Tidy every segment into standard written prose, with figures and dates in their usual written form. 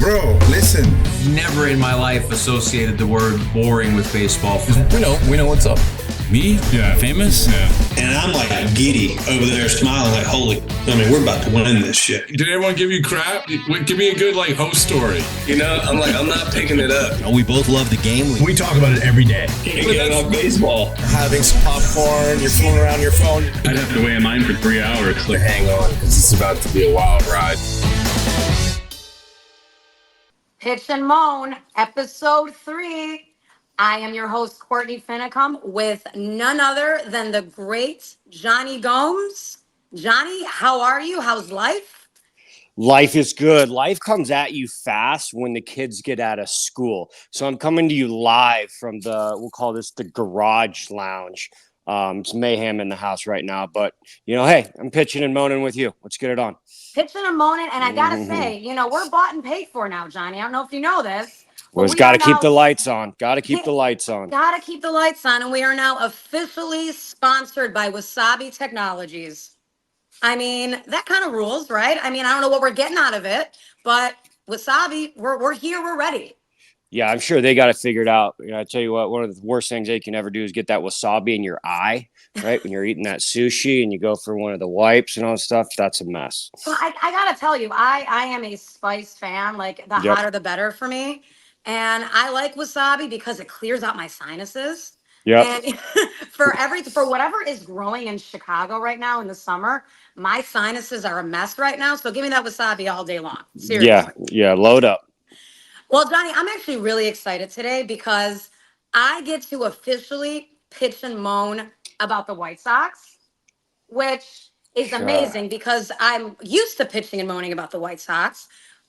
Bro, listen. Never in my life associated the word boring with baseball. We know what's up. Me? Yeah. Famous? Yeah. And I'm like giddy over there smiling like, we're about to win this shit. Did everyone give you crap? Give me a good host story. I'm not picking it up. We both love the game. We talk about it every day. Can't get enough baseball. Having some popcorn, you're fooling around your phone. I'd have to wait in line for 3 hours. Hang on, because it's about to be a wild ride. Pitch and Moan, episode 3. I am your host, Courtney Finnicum, with none other than the great Jonny Gomes. Jonny, how are you? How's life? Life is good. Life comes at you fast when the kids get out of school. So I'm coming to you live from we'll call this the garage lounge. It's mayhem in the house right now, but hey, I'm pitching and moaning with you. Let's get it on. Pitching and moaning, and I gotta say, we're bought and paid for now, Jonny. I don't know if you know this. Well, it's got to keep the lights on. Got to keep the lights on. Got to keep the lights on, and we are now officially sponsored by Wasabi Technologies. I mean, that kind of rules, right? I mean, I don't know what we're getting out of it, but Wasabi, we're here, we're ready. Yeah, I'm sure they got it figured out. I tell you what, one of the worst things they can ever do is get that wasabi in your eye, right? When you're eating that sushi and you go for one of the wipes and all that stuff, that's a mess. Well, I got to tell you, I am a spice fan. Like, the hotter, the better for me. And I like wasabi because it clears out my sinuses. Yeah. And for whatever is growing in Chicago right now in the summer, my sinuses are a mess right now. So give me that wasabi all day long. Seriously. Yeah. Load up. Well, Jonny, I'm actually really excited today because I get to officially pitch and moan about the White Sox, which is amazing because I'm used to pitching and moaning about the White Sox.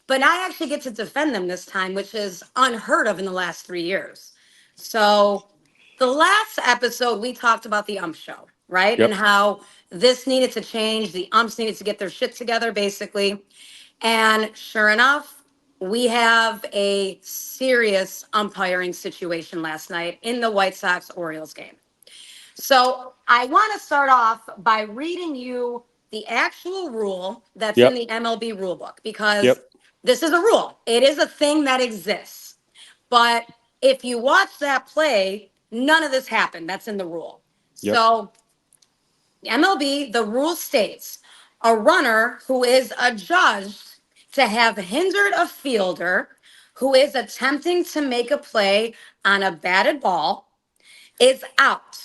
But I actually get to defend them this time, which is unheard of in the last 3 years. So the last episode, we talked about the ump show, right? Yep. And how this needed to change. The umps needed to get their shit together, basically. And sure enough, we have a serious umpiring situation last night in the White Sox-Orioles game. So I want to start off by reading you the actual rule that's in the MLB rulebook because this is a rule. It is a thing that exists. But if you watch that play, none of this happened. That's in the rule. So MLB, the rule states, a runner who is adjudged to have hindered a fielder who is attempting to make a play on a batted ball is out,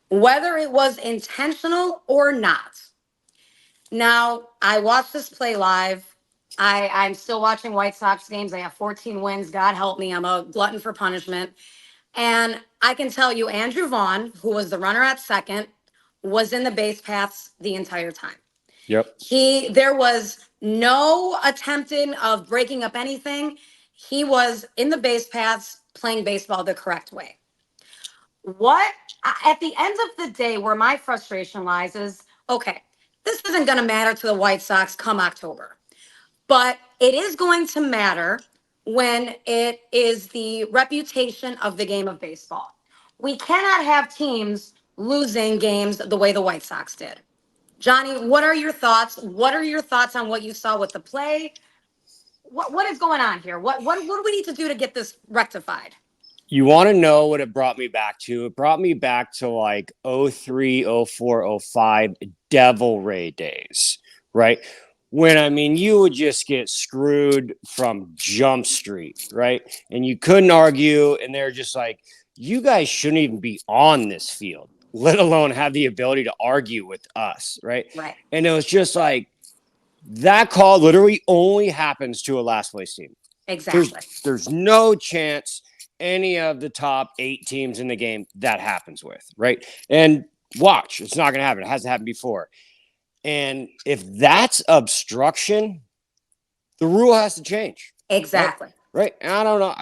whether it was intentional or not. Now, I watched this play live. I'm still watching White Sox games. I have 14 wins. God help me. I'm a glutton for punishment. And I can tell you, Andrew Vaughn, who was the runner at second, was in the base paths the entire time. Yep. There was no attempting of breaking up anything. He was in the base paths playing baseball the correct way. At the end of the day, where my frustration lies is, okay, this isn't going to matter to the White Sox come October. But it is going to matter when it is the reputation of the game of baseball. We cannot have teams losing games the way the White Sox did. Jonny, what are your thoughts? What are your thoughts on what you saw with the play? What is going on here? What do we need to do to get this rectified? You want to know what it brought me back to? It brought me back to like 03, 04, 05 Devil Ray days, right? When, you would just get screwed from Jump Street, right? And you couldn't argue, and they're just like, you guys shouldn't even be on this field, let alone have the ability to argue with us, right? Right. And it was just that call literally only happens to a last place team. Exactly. There's no chance any of the top 8 teams in the game that happens with, right? And watch, it's not going to happen. It hasn't happened before. And if that's obstruction, the rule has to change. Exactly. Right? And I don't know.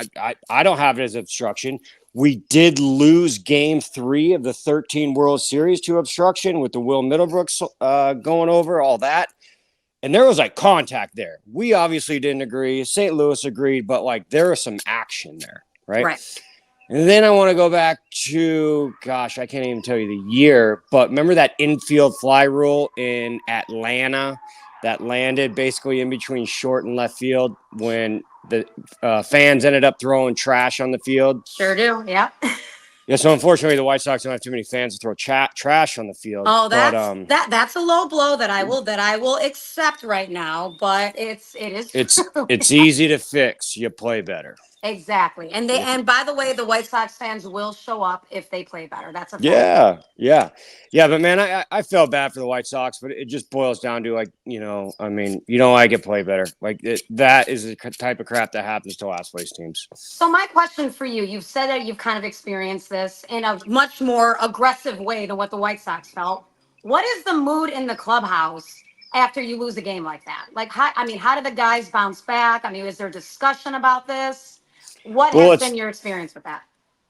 I don't have it as obstruction. We did lose game 3 of the 13 World Series to obstruction with the Will Middlebrooks going over all that. And there was contact there. We obviously didn't agree. St. Louis agreed, but there was some action there. Right. And then I want to go back to, gosh, I can't even tell you the year, but remember that infield fly rule in Atlanta that landed basically in between short and left field when the fans ended up throwing trash on the field. Sure do. Yeah. Yeah, so unfortunately, the White Sox don't have too many fans to throw trash on the field. Oh, but, that's a low blow that I will accept right now. But it is true. it's easy to fix. You play better. Exactly. And by the way, the White Sox fans will show up if they play better. That's a fact. Yeah. But man, I felt bad for the White Sox, but it just boils down to I get play better. That is the type of crap that happens to last place teams. So my question for you, you've said that you've kind of experienced this in a much more aggressive way than what the White Sox felt. What is the mood in the clubhouse after you lose a game like that? How do the guys bounce back? Is there discussion about this? What has been your experience with that?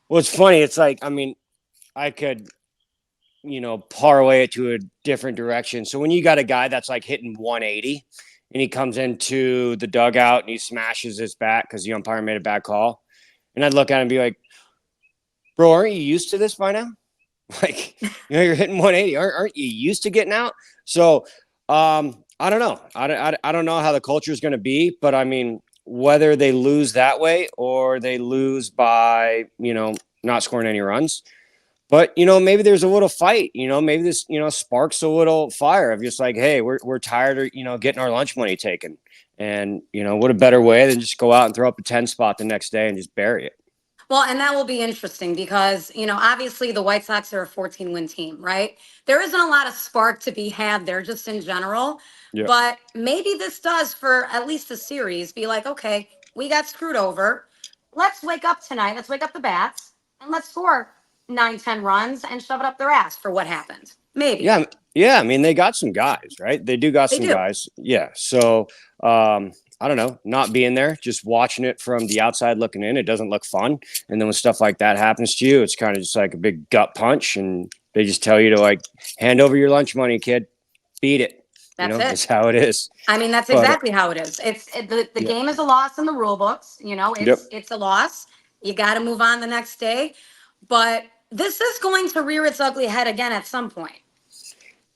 Well, it's funny. It's I could, parlay it to a different direction. So when you got a guy that's hitting 180 and he comes into the dugout and he smashes his bat because the umpire made a bad call, and I'd look at him and be like, bro, aren't you used to this by now? You're hitting 180. Aren't you used to getting out? So I don't know. I don't know how the culture is going to be, but whether they lose that way or they lose by, not scoring any runs. But, maybe there's a little fight, maybe this, sparks a little fire of just hey, we're tired of, getting our lunch money taken. And, what a better way than just go out and throw up a 10 spot the next day and just bury it. Well, and that will be interesting because, obviously the White Sox are a 14-win team, right? There isn't a lot of spark to be had there just in general. Yeah. But maybe this does for at least a series be okay, we got screwed over. Let's wake up tonight. Let's wake up the bats and let's score 9-10 runs and shove it up their ass for what happened. Maybe. Yeah. They got some guys, right? They do got some guys. Yeah. So, I don't know, not being there, just watching it from the outside looking in, it doesn't look fun. And then when stuff like that happens to you, it's kind of just a big gut punch. And they just tell you to hand over your lunch money, kid. Beat it. That's it. That's how it is. That's exactly how it is. The game is a loss in the rule books. It's a loss. You got to move on the next day. But this is going to rear its ugly head again at some point.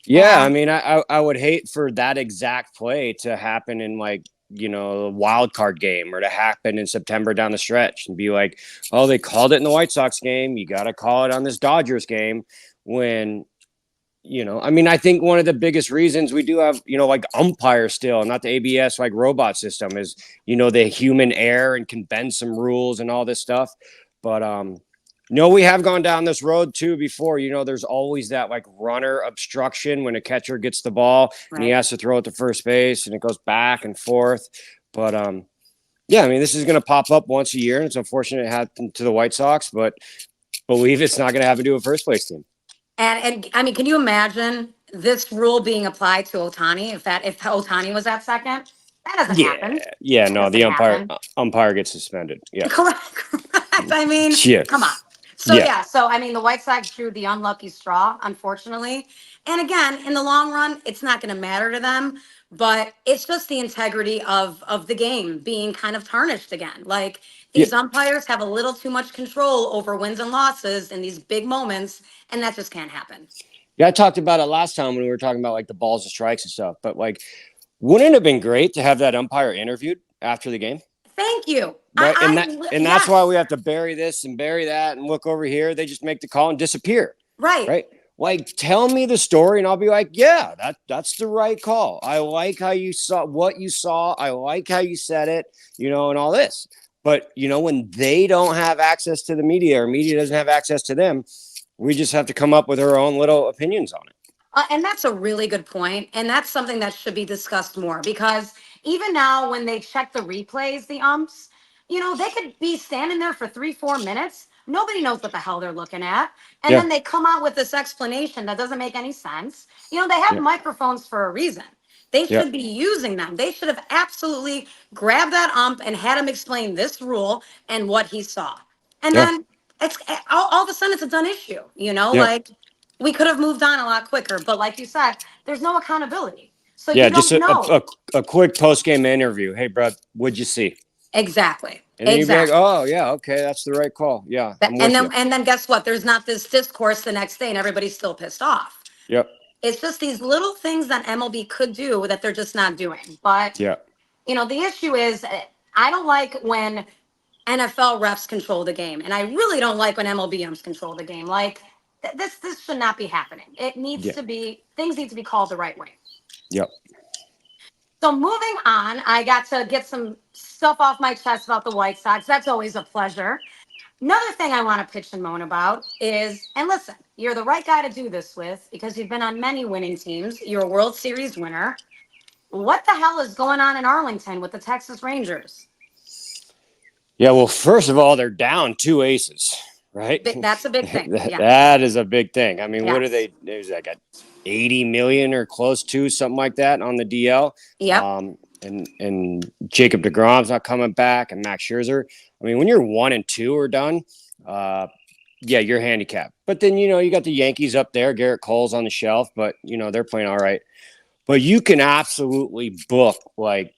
Yeah, I would hate for that exact play to happen in a wild card game or to happen in September down the stretch and be oh, they called it in the White Sox game. You got to call it on this Dodgers game when, I think one of the biggest reasons we do have, umpires still, not the ABS, robot system is, the human error and can bend some rules and all this stuff. But, we have gone down this road too before. There's always that runner obstruction when a catcher gets the ball and he has to throw it to first base and it goes back and forth. But this is going to pop up once a year, and it's unfortunate it happened to the White Sox, but believe it's not going to happen to a first place team. And can you imagine this rule being applied to Ohtani if Ohtani was at second? That doesn't happen. Yeah, no, the umpire gets suspended. Yeah. Correct. Come on. So the White Sox drew the unlucky straw, unfortunately. And again, in the long run, it's not going to matter to them, but it's just the integrity of the game being kind of tarnished again. These umpires have a little too much control over wins and losses in these big moments, and that just can't happen. Yeah, I talked about it last time when we were talking about the balls and strikes and stuff, but wouldn't it have been great to have that umpire interviewed after the game? Thank you. Right? That's why we have to bury this and bury that and look over here. They just make the call and disappear. Right. Tell me the story and I'll be yeah, that's the right call. I like how you saw what you saw. I like how you said it, and all this. But, when they don't have access to the media or media doesn't have access to them, we just have to come up with our own little opinions on it. And that's a really good point. And that's something that should be discussed more because even now when they check the replays, the umps, they could be standing there for 3-4 minutes. Nobody knows what the hell they're looking at. And then they come out with this explanation that doesn't make any sense. They have microphones for a reason. They should be using them. They should have absolutely grabbed that ump and had him explain this rule and what he saw. And then it's all of a sudden it's a done issue, we could have moved on a lot quicker. But like you said, there's no accountability. So you don't know. A quick post-game interview. Hey, bro, what'd you see? Exactly. And then you'd be oh, yeah, okay, that's the right call. Yeah. And then guess what? There's not this discourse the next day and everybody's still pissed off. Yep. It's just these little things that MLB could do that they're just not doing. But, the issue is I don't like when NFL refs control the game, and I really don't like when MLB umps control the game. Like this should not be happening. It needs Yeah. to be things need to be called the right way. Yep. So moving on, I got to get some stuff off my chest about the White Sox. That's always a pleasure. Another thing I want to pitch and moan about is, and listen, you're the right guy to do this with because you've been on many winning teams. You're a World Series winner. What the hell is going on in Arlington with the Texas Rangers? Yeah, well, first of all, they're down 2 aces, right? That's a big thing. Yeah. That is a big thing. I mean, what are Yes. they? There's like a 80 million or close to something like that on the DL. Yep. And Jacob deGrom's not coming back, and Max Scherzer. I mean, when you're 1 and 2 are done, yeah, you're handicapped. But then you got the Yankees up there. Garrett Cole's on the shelf, but they're playing all right. But you can absolutely book like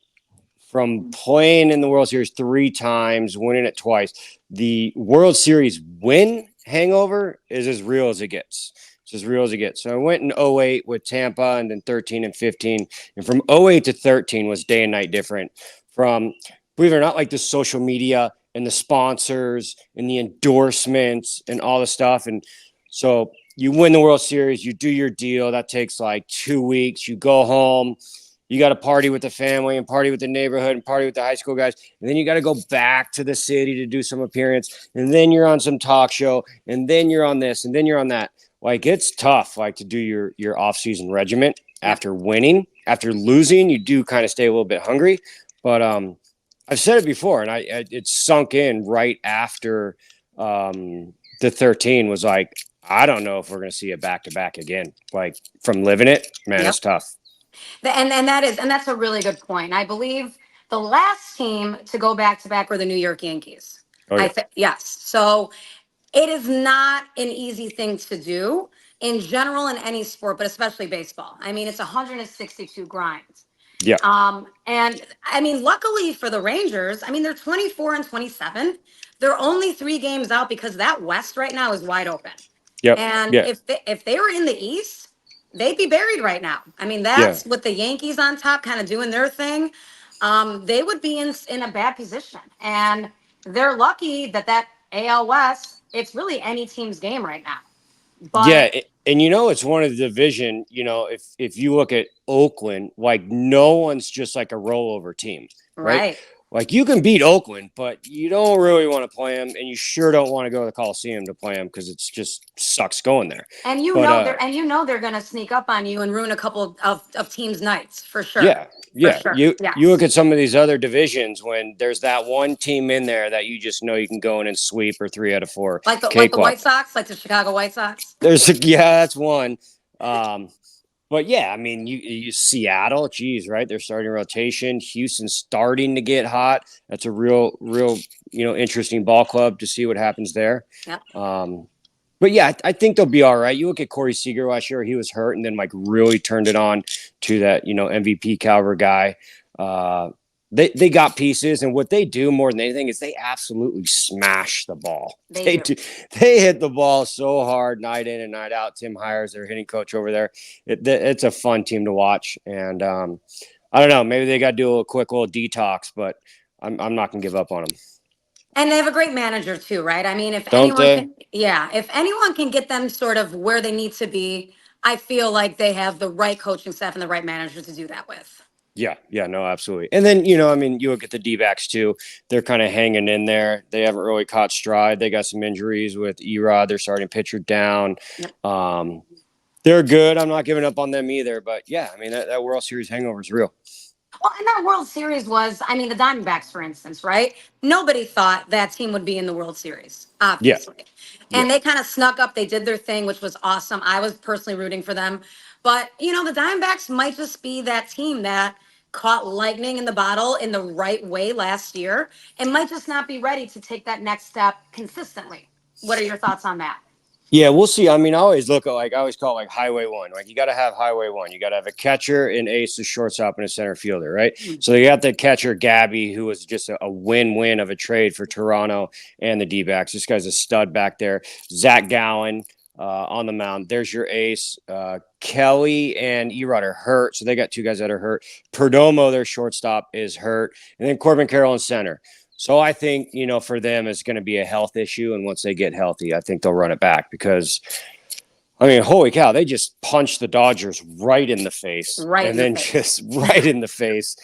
from playing in the World Series 3 times, winning it twice. The World Series win hangover is as real as it gets. It's as real as it gets. So I went in 08 with Tampa and then 13 and 15. And from 08 to 13 was day and night different. From, believe it or not, like the social media and the sponsors and the endorsements and all the stuff. And so you win the World Series, you do your deal. That takes like 2 weeks. You go home. You got to party with the family and party with the neighborhood and party with the high school guys. And then you got to go back to the city to do some appearance. And then you're on some talk show. And then you're on this. And then you're on that. Like, it's tough, like, to do your off-season regiment after winning. After losing, you do kind of stay a little bit hungry. But I've said it before, and it sunk in right after the 13 was like, I don't know if we're going to see a back-to-back again. Like, from living it, man, It's tough. And that's a really good point. I believe the last team to go back to back were the New York Yankees. Oh, yeah. Yes. So it is not an easy thing to do in general in any sport, but especially baseball. I mean, it's 162 grinds. Yeah. And I mean, luckily for the Rangers, I mean, they're 24 and 27. They're only 3 games out because that West right now is wide open. Yep. And Yeah. if they were in the East, they'd be buried right now. I mean, that's with the Yankees on top, kind of doing their thing. They would be in a bad position, and they're lucky that AL West, it's really any team's game right now. But yeah, and it's one of the division. If you look at Oakland, like no one's just like a rollover team, right? Like you can beat Oakland, but you don't really want to play them, and you sure don't want to go to the Coliseum to play them because it's just sucks going there. And they're going to sneak up on you and ruin a couple of teams' nights for sure. Yeah. Sure. You look at some of these other divisions when there's that one team in there that you just know you can go in and sweep or 3 out of 4. Like the White Sox, like the Chicago White Sox. That's one. But yeah, I mean, you Seattle, geez, right? They're starting rotation. Houston's starting to get hot. That's a real, interesting ball club to see what happens there. Yep. But yeah, I think they'll be all right. You look at Corey Seager last year; he was hurt, and then like really turned it on to that MVP caliber guy. They got pieces, and what they do more than anything is they absolutely smash the ball. They do. They hit the ball so hard night in and night out. Tim Hires, their hitting coach over there. It's a fun team to watch, and I don't know. Maybe they got to do a quick little detox, but I'm not gonna give up on them. And they have a great manager too, right? I mean, if anyone can get them sort of where they need to be, I feel like they have the right coaching staff and the right manager to do that with. Yeah, no, absolutely. And then, you look at the D-backs too. They're kind of hanging in there. They haven't really caught stride. They got some injuries with Erod. They're starting pitcher down. Yep. They're good. I'm not giving up on them either. But yeah, I mean, that World Series hangover is real. Well, and that World Series was, I mean, the Diamondbacks, for instance, right? Nobody thought that team would be in the World Series, obviously. Yeah. And they kind of snuck up. They did their thing, which was awesome. I was personally rooting for them. But, the Diamondbacks might just be that team that caught lightning in the bottle in the right way last year and might just not be ready to take that next step consistently. What are your thoughts on that? Yeah, we'll see. I mean, I always call it like Highway 1. Like you got to have Highway 1. You got to have a catcher, an ace, a shortstop, and a center fielder, right? Mm-hmm. So you got the catcher, Gabby, who was just a win-win of a trade for Toronto and the D-backs. This guy's a stud back there. Zach Gallen, on the mound. There's your ace. Kelly and Erod are hurt, so they got two guys that are hurt. Perdomo, their shortstop, is hurt, and then Corbin Carroll in center. So I think, for them, it's going to be a health issue, and once they get healthy, I think they'll run it back because, holy cow, they just punched the Dodgers right in the face. Just right in the face,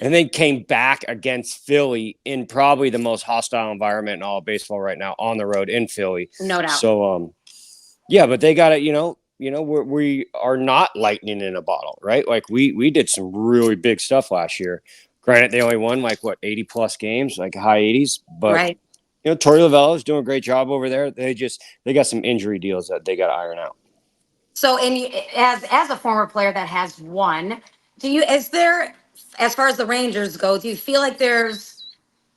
and then came back against Philly in probably the most hostile environment in all of baseball right now, on the road in Philly. No doubt. So, yeah, but they got to, we are not lightning in a bottle, right? Like we did some really big stuff last year. Granted, they only won 80 plus games, like high 80s. But right. Torey Lovullo is doing a great job over there. They got some injury deals that they got to iron out. So, as a former player that has won, is there, as far as the Rangers go, do you feel like there's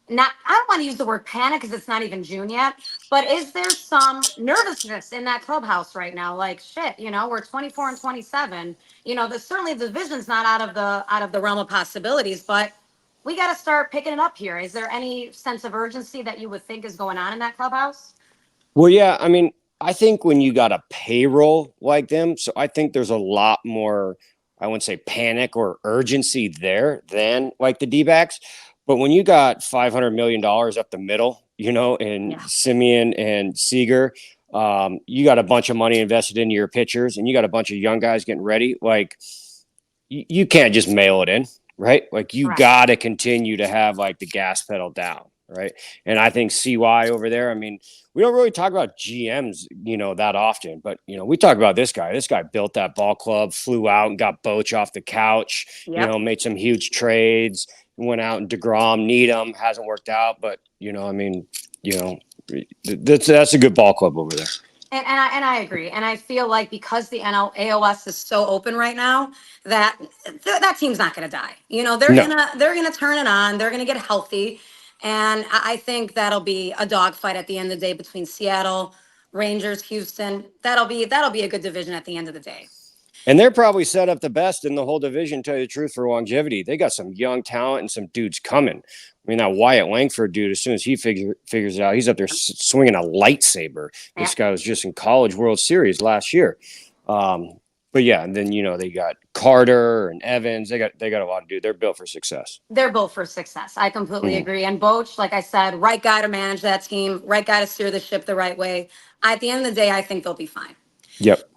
not, I don't want to use the word panic because it's not even June yet, but is there some nervousness in that clubhouse right now? Like, shit, we're 24 and 27. Certainly the division's not out of the realm of possibilities, but we got to start picking it up here. Is there any sense of urgency that you would think is going on in that clubhouse? Well, yeah, I think when you got a payroll like them, so I think there's a lot more, I wouldn't say panic or urgency there than like the D-backs. But when you got $500 million up the middle, and Simeon and Seager, you got a bunch of money invested into your pitchers, and you got a bunch of young guys getting ready. Like, you can't just mail it in, right? Like, you got to continue to have like the gas pedal down, right? And I think CY over there, we don't really talk about GMs, that often, but we talk about this guy. This guy built that ball club, flew out and got Boch off the couch, made some huge trades. Went out and DeGrom, Needham hasn't worked out, but that's a good ball club over there. And I agree, and I feel like because the AOS is so open right now, that team's not going to die. They're gonna turn it on. They're gonna get healthy, and I think that'll be a dogfight at the end of the day between Seattle, Rangers, Houston. That'll be a good division at the end of the day. And they're probably set up the best in the whole division, to tell you the truth, for longevity. They got some young talent and some dudes coming. That Wyatt Langford dude, as soon as he figures it out, he's up there swinging a lightsaber. Yeah. This guy was just in College World Series last year. But yeah, and then, they got Carter and Evans. They got a lot of dudes. They're built for success. They're built for success. I completely agree. And Boch, like I said, right guy to manage that team, right guy to steer the ship the right way. At the end of the day, I think they'll be fine. Yep.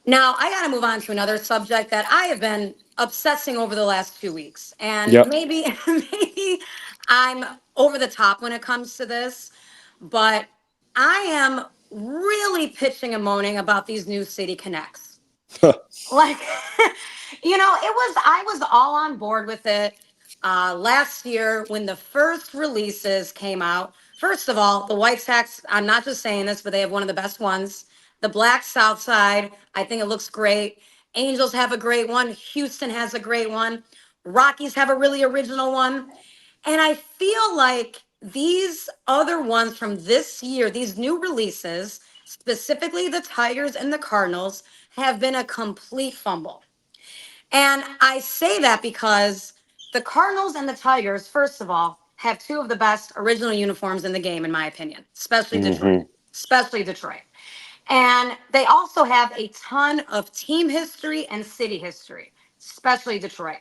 Now, I got to move on to another subject that I have been obsessing over the last 2 weeks. And maybe I'm over the top when it comes to this, but I am really pitching and moaning about these new City Connects. I was all on board with it last year when the first releases came out. First of all, the White Sox, I'm not just saying this, but they have one of the best ones. The Black South Side, I think it looks great. Angels have a great one. Houston has a great one. Rockies have a really original one. And I feel like these other ones from this year, these new releases, specifically the Tigers and the Cardinals, have been a complete fumble. And I say that because the Cardinals and the Tigers, first of all, have two of the best original uniforms in the game, in my opinion, especially Detroit. And they also have a ton of team history and city history, especially Detroit.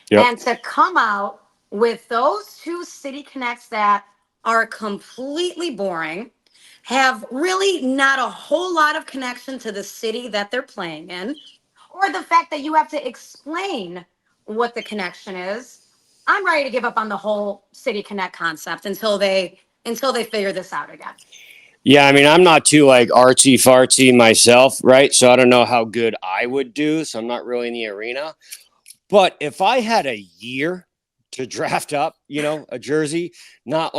Yep. And to come out with those two City Connects that are completely boring, have really not a whole lot of connection to the city that they're playing in, or the fact that you have to explain what the connection is, I'm ready to give up on the whole City Connect concept until they figure this out again. Yeah, I'm not too artsy fartsy myself, right? So I don't know how good I would do. So I'm not really in the arena. But if I had a year to draft up, a jersey, not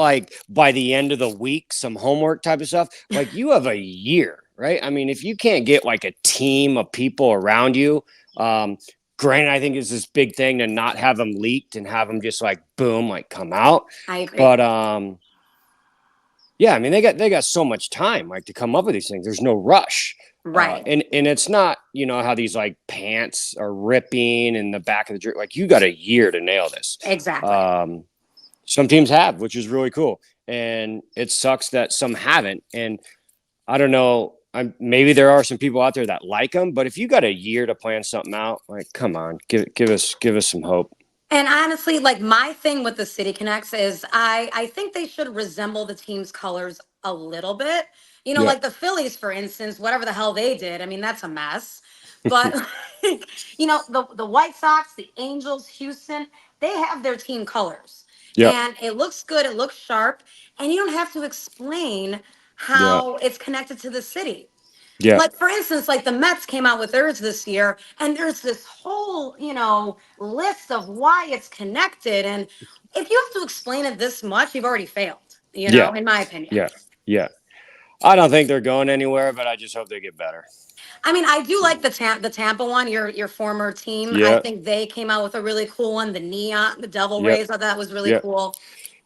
by the end of the week, some homework type of stuff, you have a year, right? If you can't get a team of people around you, granted, I think it's this big thing to not have them leaked and have them just boom, come out. I agree. But, yeah, they got so much time to come up with these things. There's no rush. Right. And it's not, how these pants are ripping in the back of the jersey. You got a year to nail this. Exactly. Some teams have, which is really cool. And it sucks that some haven't. And I don't know maybe there are some people out there that like him, but if you got a year to plan something out, like, come on, give us some hope. And honestly, like my thing with the City Connects is I think they should resemble the team's colors a little bit. You know, Yeah. like the Phillies, for instance, whatever the hell they did. I mean, that's a mess. But like, you know, the White Sox, the Angels, Houston, they have their team colors. Yeah. And it looks good, it looks sharp, and you don't have to explain Yeah. how it's connected to the city. Yeah. Like for instance, like the Mets came out with theirs this year, and there's this whole, list of why it's connected. And if you have to explain it this much, you've already failed, Yeah. in my opinion. Yeah. Yeah. I don't think they're going anywhere, but I just hope they get better. I mean, I do like the Tampa one, your former team. I Yeah. think they came out with a really cool one. The neon, the Devil Yep. Rays, I thought that was really Yep. cool.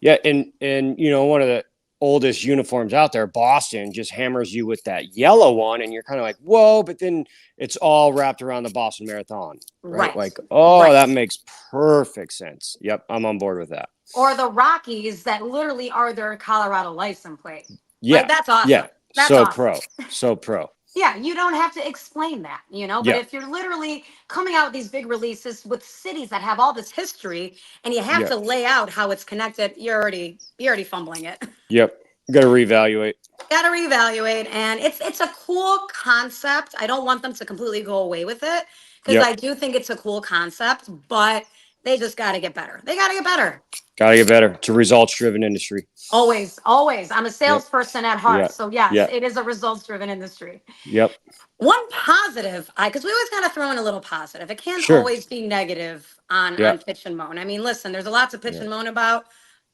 Yeah, and one of the oldest uniforms out there, Boston, just hammers you with that yellow one, and you're kind of like, whoa, but then it's all wrapped around the Boston Marathon, right? Right. Like, oh, Right. that makes perfect sense. Yep, I'm on board with that. Or the Rockies that literally are their Colorado license plate. Yeah, Like, that's awesome. yeah, That's so awesome. so pro. Yeah, you don't have to explain that, But Yeah. if you're literally coming out with these big releases with cities that have all this history, and you have Yeah. to lay out how it's connected, you're already fumbling it. Yep, got to reevaluate. Got to reevaluate, and it's a cool concept. I don't want them to completely go away with it because Yep. I do think it's a cool concept, but they just got to get better. They got to get better. Got to get better. It's a results-driven industry. Always, always. I'm a salesperson at heart, Yep. so yes, Yep. it is a results-driven industry. Yep. One positive, because we always got to throw in a little positive. It can't Sure. always be negative on Pitch and Moan. I mean, listen, there's a lot to pitch Yeah. and moan about,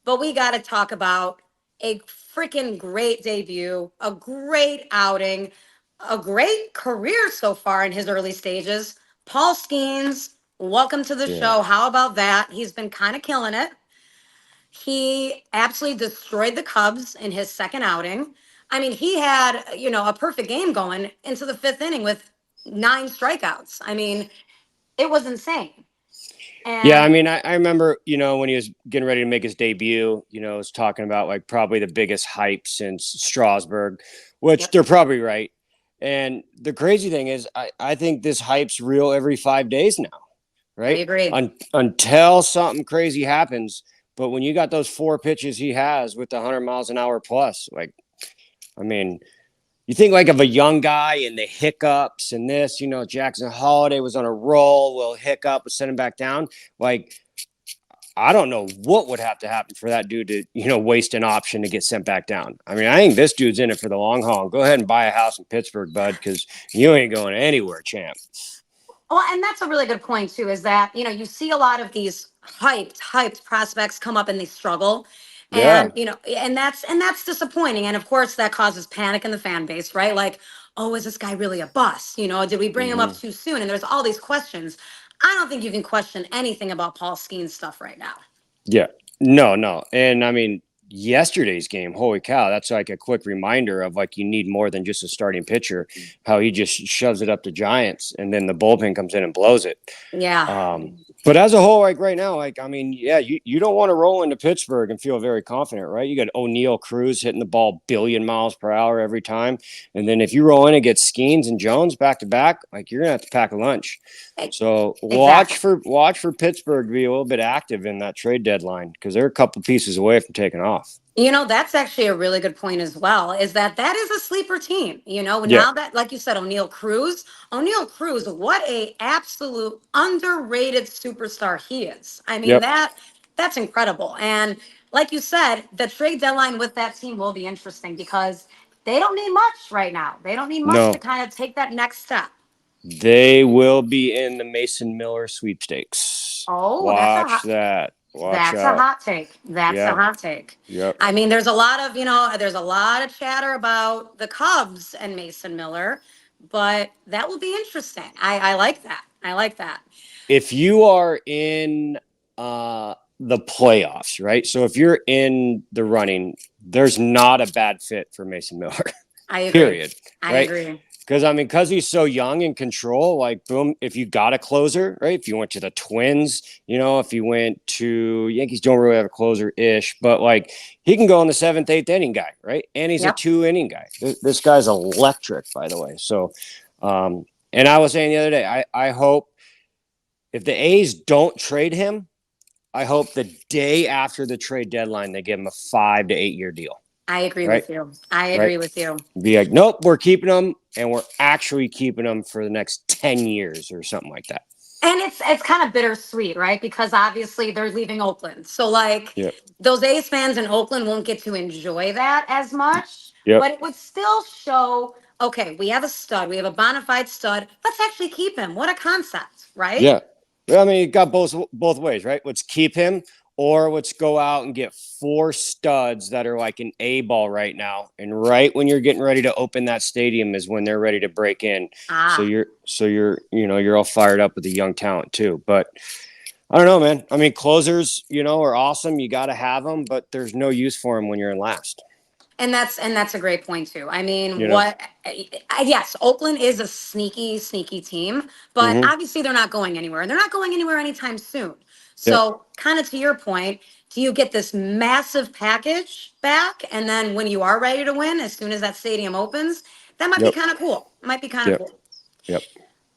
but we got to talk about a freaking great debut, a great outing, a great career so far in his early stages. Paul Skenes, welcome to the Yeah. show. How about that? He's been kind of killing it. He absolutely destroyed the Cubs in his second outing. I mean, he had, a perfect game going into the fifth inning with 9 strikeouts. I mean, it was insane. And Yeah, I mean, I remember, when he was getting ready to make his debut, was talking about like probably the biggest hype since Strasburg, which Yep. they're probably right. And the crazy thing is, I think this hype's real every 5 days now, right? I agree. Until something crazy happens. But when you got those 4 pitches he has with the 100 miles an hour plus, like, I mean, you think like of a young guy and the hiccups and this, Jackson Holiday was on a roll, will hiccup, send him back down. Like, I don't know what would have to happen for that dude to, waste an option to get sent back down. I mean, I think this dude's in it for the long haul. Go ahead and buy a house in Pittsburgh, bud, because you ain't going anywhere, champ. Well, and that's a really good point too, is that, you see a lot of these hyped prospects come up and they struggle. And, and that's disappointing. And of course that causes panic in the fan base, right? Like, oh, is this guy really a bust? Did we bring him up too soon? And there's all these questions. I don't think you can question anything about Paul Skenes stuff right now. Yeah, no. And I mean, yesterday's game, holy cow, that's like a quick reminder of like, you need more than just a starting pitcher, how he just shoves it up to Giants and then the bullpen comes in and blows it. Yeah. But as a whole, like right now, like, I mean, yeah, you don't want to roll into Pittsburgh and feel very confident, right? You got O'Neill Cruz hitting the ball 1 billion miles per hour every time. And then if you roll in and get Skenes and Jones back to back, like you're gonna have to pack a lunch. So watch for Pittsburgh to be a little bit active in that trade deadline because they're a couple pieces away from taking off. That's actually a really good point as well, is that is a sleeper team. Now that, like you said, O'Neill Cruz, what a absolute underrated superstar he is. I mean, that's incredible. And like you said, the trade deadline with that team will be interesting because they don't need much right now. They don't need much to kind of take that next step. They will be in the Mason Miller sweepstakes. Oh, watch that. That's a hot take. That's a hot take. Yep. I mean, there's a lot of chatter about the Cubs and Mason Miller, but that will be interesting. I like that. I like that. If you are in the playoffs, right? So if you're in the running, there's not a bad fit for Mason Miller. I agree. Period. I right? agree. Because because he's so young in control, like boom, if you got a closer, right? If you went to the Twins, if you went to Yankees, don't really have a closer ish, but like he can go in the 7th, 8th inning guy, right? And he's a 2-inning guy. This guy's electric, by the way. So, and I was saying the other day, I hope if the A's don't trade him, I hope the day after the trade deadline they give him a 5 to 8 year deal. I agree right? with you. I agree with you. Be like, nope, we're keeping them, and we're actually keeping them for the next 10 years or something like that. And it's kind of bittersweet, right? Because obviously they're leaving Oakland. So like Yep. those A's fans in Oakland won't get to enjoy that as much. Yep. But it would still show, okay, we have a stud, we have a bona fide stud. Let's actually keep him. What a concept, right? Yeah. Well, I mean, it got both ways, right? Let's keep him, or let's go out and get 4 studs that are like an A ball right now. And right when you're getting ready to open that stadium is when they're ready to break in. So you're all fired up with the young talent too. But I don't know, man. I mean, closers, are awesome. You got to have them, but there's no use for them when you're in last. And that's a great point too. I mean, yes, Oakland is a sneaky team, but obviously they're not going anywhere, and they're not going anywhere anytime soon. So, kind of to your point, do you get this massive package back, and then when you are ready to win, as soon as that stadium opens, that might be kind of cool. Might be kind of cool. Yep.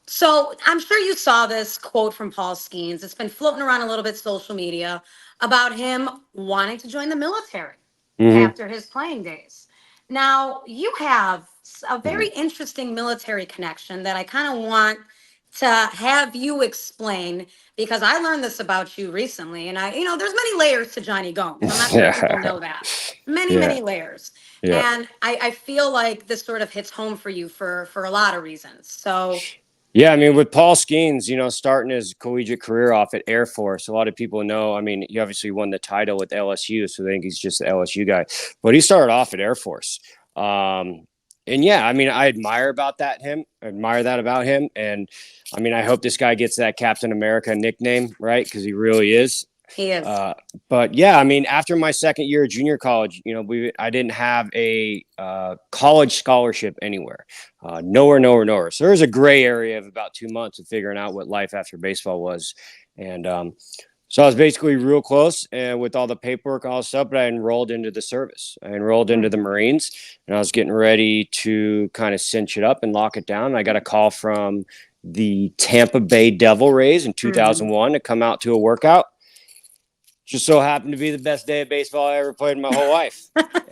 So I'm sure you saw this quote from Paul Skenes. It's been floating around a little bit social media about him wanting to join the military after his playing days. Now, you have a very interesting military connection that I kind of want to have you explain, because I learned this about you recently, and there's many layers to Jonny Gomes. I'm not sure if people know that. Many layers. Yeah. And I feel like this sort of hits home for you for a lot of reasons. So yeah, I mean, with Paul Skenes, starting his collegiate career off at Air Force, a lot of people know, I mean, he obviously won the title with LSU, so they think he's just the LSU guy. But he started off at Air Force. And yeah, I mean, I admire that about him. And I mean, I hope this guy gets that Captain America nickname, right? Because he really is. he is. But yeah, I mean, after my second year of junior college, I didn't have a college scholarship anywhere, nowhere. So there was a gray area of about 2 months of figuring out what life after baseball was. And so I was basically real close and with all the paperwork and all the stuff, but I enrolled into the service. I enrolled into the Marines, and I was getting ready to kind of cinch it up and lock it down. I got a call from the Tampa Bay Devil Rays in 2001 to come out to a workout. Just so happened to be the best day of baseball I ever played in my whole life.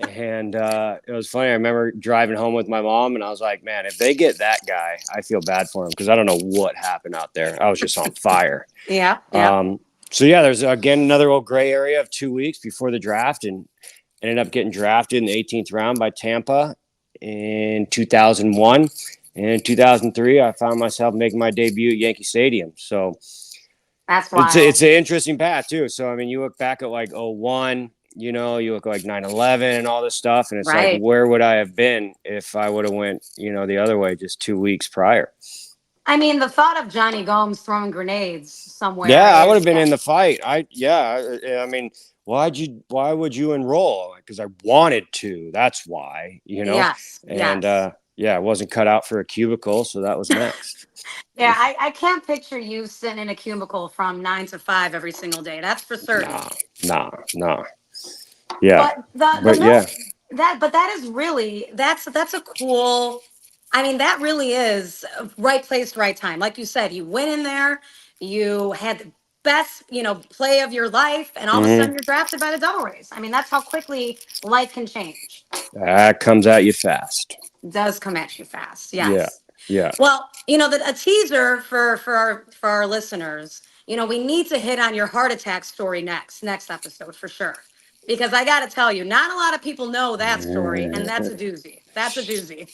And it was funny. I remember driving home with my mom, and I was like, man, if they get that guy, I feel bad for him because I don't know what happened out there. I was just on fire. Yeah. So, yeah, there's, again, another little gray area of 2 weeks before the draft, and ended up getting drafted in the 18th round by Tampa in 2001. And in 2003, I found myself making my debut at Yankee Stadium. So That's wild. it's an interesting path too. So I mean, you look back at like 01, you look like 9/11 and all this stuff, and it's like, where would I have been if I would have went, the other way just 2 weeks prior? I mean, the thought of Jonny Gomes throwing grenades somewhere. Yeah, I would have been in the fight. I mean, why would you enroll? Because I wanted to. That's why, Yes. And I wasn't cut out for a cubicle, so that was next. Yeah, I can't picture you sitting in a cubicle from 9 to 5 every single day. That's for certain. Nah. Yeah. But that is really that's a cool. I mean, that really is right place, right time. Like you said, you went in there, you had the best, play of your life, and all of a sudden you're drafted by the Devil Rays. I mean, that's how quickly life can change. That comes at you fast. It does come at you fast. Yes. Yeah. Well, a teaser for our listeners. We need to hit on your heart attack story next episode for sure, because I got to tell you, not a lot of people know that story, and that's a doozy.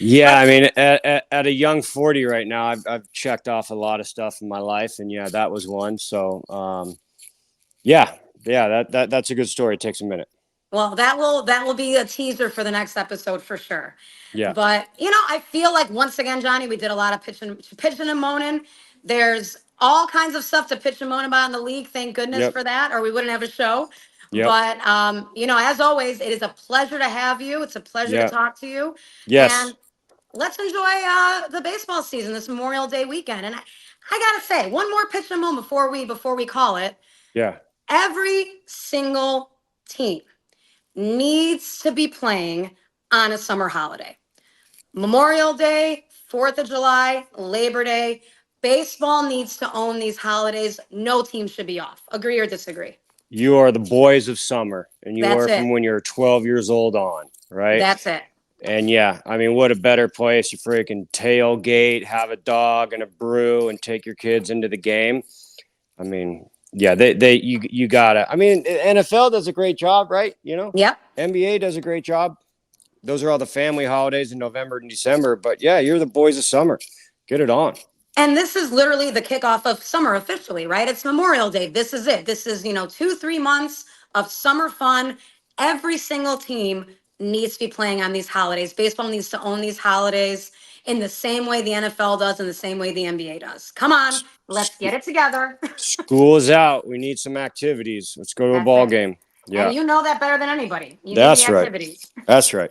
Yeah, I mean, at a young 40 right now, I've checked off a lot of stuff in my life, and yeah, that was one. So, that's a good story. It takes a minute. Well, that will be a teaser for the next episode for sure. Yeah. But I feel like once again, Jonny, we did a lot of pitching and moaning. There's all kinds of stuff to pitch and moan about in the league. Thank goodness for that, or we wouldn't have a show. Yep. But as always, it is a pleasure to have you. It's a pleasure to talk to you. Yes. And let's enjoy the baseball season this Memorial Day weekend. And I gotta say, one more pitch and moan before we call it. Yeah. Every single team needs to be playing on a summer holiday. Memorial Day, 4th of July, Labor Day. Baseball needs to own these holidays. No team should be off. Agree or disagree? You are the boys of summer, and you That's are from it. when you're 12 years old on, right? That's it. And yeah, I mean, what a better place to freaking tailgate, have a dog and a brew, and take your kids into the game. I mean, yeah, you gotta. I mean, NFL does a great job, right? You know, Yep. NBA does a great job. Those are all the family holidays in November and December. But yeah, you're the boys of summer. Get it on. And this is literally the kickoff of summer officially, right? It's Memorial Day. This is it. This is, 2-3 months of summer fun. Every single team needs to be playing on these holidays. Baseball needs to own these holidays in the same way the NFL does, in the same way the NBA does. Come on, let's get it together. School is out. We need some activities. Let's go to a That's ball it. game. Yeah, And you know that better than anybody. You that's need the right. activities. That's right.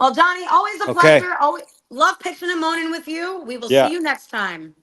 Well, Jonny, always a Okay. pleasure. Always love pitching and moaning with you. We will Yeah. see you next time.